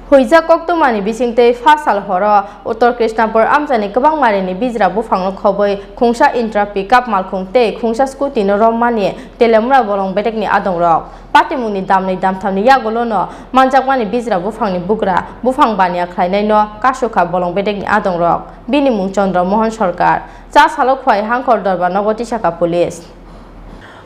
Huija koktumani bisingte fasal horo Uttar Krishnapur amjani kabang marini Bijra Buphang khoboi khungsa intra pickup malkhungte khungsa scooty no rommani telemra bolong betekni adongrok patimuni damni damthamni yagolono Manjakha Bijra Buphangni Buphang Baniya Khlainai no kasukha bolong betekni adongrok bini mung Chnadra Mohan Sarkar cha salok khwai hangkhor darbar nogoti saka police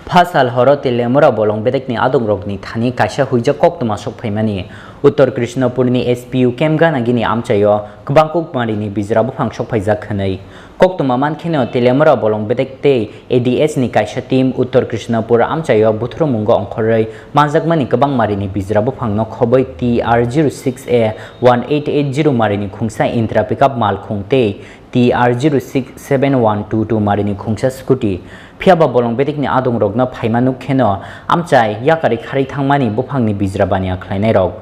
Fasal horo telemura bolong bedekni adongrokni thani kaisa huija koktuma sokphaimani Uttar Krishnapurni SPU Kemgana gini amchayo kbangkuk marini Bijra Buphang sokphaijak khanai koktuma mankhino telemura bolong bedekte ADS ni kaisa team Uttar Krishnapur amchayo buthromungo ongkhorei manjakmani kbang marini Bijra Buphang no khoboi TR06A 1880 marini khungsa intra pickup mal khungte TR067122 marini khungsa scooty phiaba bolong bedekni adongrokno phaimanuk kheno amchai yakari khari thangmani Buphangni Bijra Baniya Khlainai rok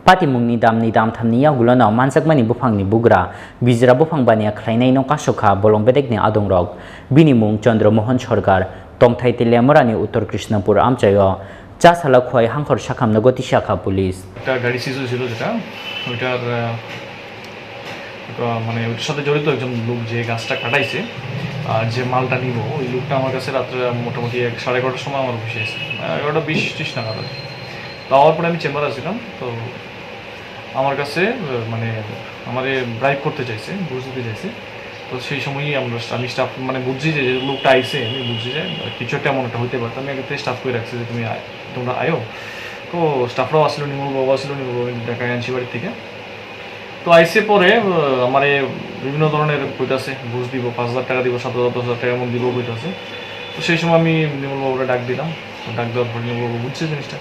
patimungni damni damthamni yagulono Manjakmani Buphangni Bijra Buphang Baniya Khlainai no kasukha bolong bedekni adongrok bini mung Chnadra Mohan Sarkar tongthai telemurani Uttar Krishnapur amchayo cha sala khoi hangkhor sakham nogoti shakha police একটা গাড়ি সিজ হয়েছিল যেটা ওইটার মানে ওইটার সাথে জড়িত একজন লোক যে গাছটা কাটাইছে আর যে মালটা নিব ওই লোকটা আমার কাছে রাত্রে মোটামুটি 11:30টার সময় আমার অফিসে এসে 11:20 নাগাদ তাওয়ার পরে আমি চেম্বারে আসছিলাম তো আমার কাছে মানে আমারে ড্রাইভ করতে চাইছে ঘুষ দিতে চাইছে তো সেই সময়ই আমি স্টাফ মানে বুঝছি যে লোকটা আইছে আমি বুঝছি যে কিছু একটা এমন একটা হইতে পারতো আমি আগে স্টাফ করে রাখছি যে তোমরা আয়ো তো স্টাফরাও আসলো নিমল বাবু আসলো নিমল বাবু ঢাকায় আনছি বাড়ির থেকে তো আইসে পরে আমার বিভিন্ন ধরনের কইতাছে ঘুষ দিব 5,000 টাকা দিব 7,000 10,000 টাকা এমন দিব কইতাছে তো সেই সময় আমি নিমল বাবুরে ডাক দিলাম ডাক দেওয়ার পর নিমল বাবু বুঝছে জিনিসটা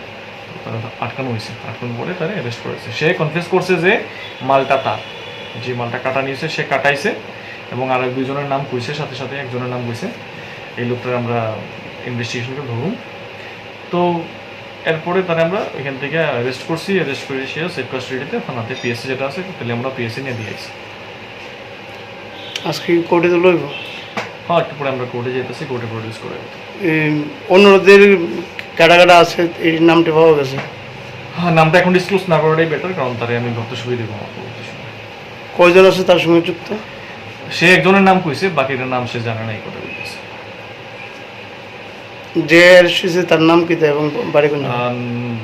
আটকানো হয়েছে আটকানোর পরে তারা অ্যারেস্ট করেছে সে কনফেস করছে যে মালটা তার যে মালটা কাটা নিয়েছে সে কাটাইছে এবং আর দুইজনের নাম কইছে সাথে সাথে একজনের নাম কইছে এই লোকটার আমরা ইনভেস্টিগেশনকে ধরুন তো এরপরে তারা আমরা এখান থেকে অ্যারেস্ট করছি অ্যারেস্ট করে সে সেফ কাস্টডিতে থানাতে পিএসসি যেটা আছে তাহলে আমরা পিএসসি নিয়ে দিয়েছি আজকে কোর্টে তো লইব হ্যাঁ একটু পরে আমরা কোর্টে যেতেছি কোর্টে প্রডিউস করে অন্যদের কাটা আছে এই নামটা পাওয়া গেছে হ্যাঁ নামটা এখন ডিসক্লোজ না করাটাই বেটার কারণ তারে আমি ধরতে সুবিধা দেবো কয়জন আছে তার সঙ্গে যুক্ত সে একজনের নাম কইছে বাকিটার নাম সে জানে না এই কথা বলতেছে যে এসেছে তার নাম কি এবং বাড়ি কোন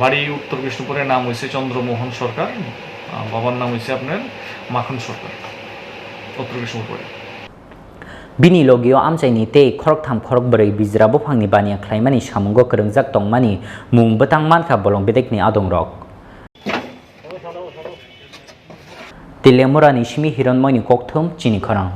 বাড়ি উত্তর কৃষ্ণপুরের নাম হয়েছে চন্দ্র মোহন সরকার বাবার নাম হয়েছে আপনার মাখন সরকার উত্তর কৃষ্ণপুরে bini logio amchaini te khorok borei Bijra Buphangni Baniya Khlaimani samungo krengjak tongmani mung betang mankha bolong bedekni adongrok Tilemurani Shimi Hironmoini kokthum Chini Khorang